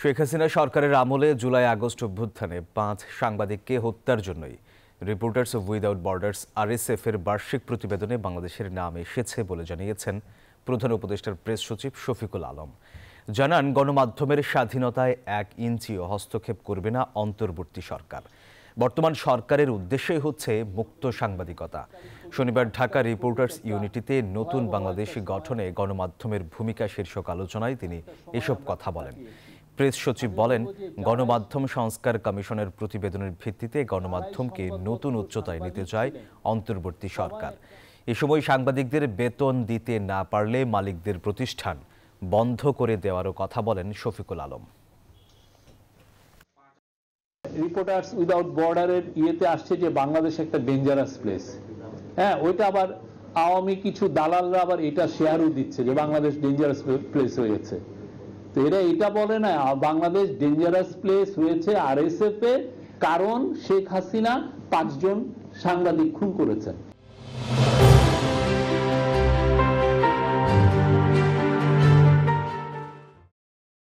শেখ হাসিনা সরকারের আমলে July August অভ্যুত্থানে 5 সাংবাদিককে হত্যার জন্যই রিপোর্টার্স উইদাউট বর্ডার্স আরএসএফ এর বার্ষিক প্রতিবেদনে বাংলাদেশের নাম এসেছে বলে জানিয়েছেন প্রধান উপদেষ্টার প্রেস সচিব শফিকুল আলম। জানান, গণমাধ্যমের স্বাধীনতায় 1 ইঞ্চিও হস্তক্ষেপ করবে না অন্তর্বর্তী সরকার। বর্তমান সরকারের উদ্দেশ্যই হচ্ছে মুক্ত সাংবাদিকতা। শনিবার ঢাকা রিপোর্টার্স ইউনিটিতে নতুন বাংলাদেশ গঠনে গণমাধ্যমের ভূমিকা শীর্ষক আলোচনায় তিনি এসব কথা বলেন। প্রেস সচিব বলেন, গণমাধ্যম সংস্কার কমিশনের প্রতিবেদনের ভিত্তিতে গণমাধ্যমকে নতুন উচ্চতায় নিতে চায় অন্তর্বর্তী সরকার। এ সময় সাংবাদিকদের বেতন দিতে না পারলে মালিকদের প্রতিষ্ঠান বন্ধ করে দেওয়ারও কথা বলেন শফিকুল আলম। রিপোর্টার্স উইদাউট বর্ডারের ইয়েতে আসছে যে বাংলাদেশ একটা ডেঞ্জারাস প্লেস। হ্যাঁ, ওইটা আবার আওয়ামী কিছু দালালরা আবার এটা শেয়ারও দিচ্ছে যে বাংলাদেশ ডেঞ্জারাস প্লেস হয়েছে। তো এরা এটা বলে না বাংলাদেশ ডেঞ্জারাস প্লেস হয়েছে আরএসএফ এর কারণ শেখ হাসিনা 5 জন সাংবাদিক খুন করেছেন।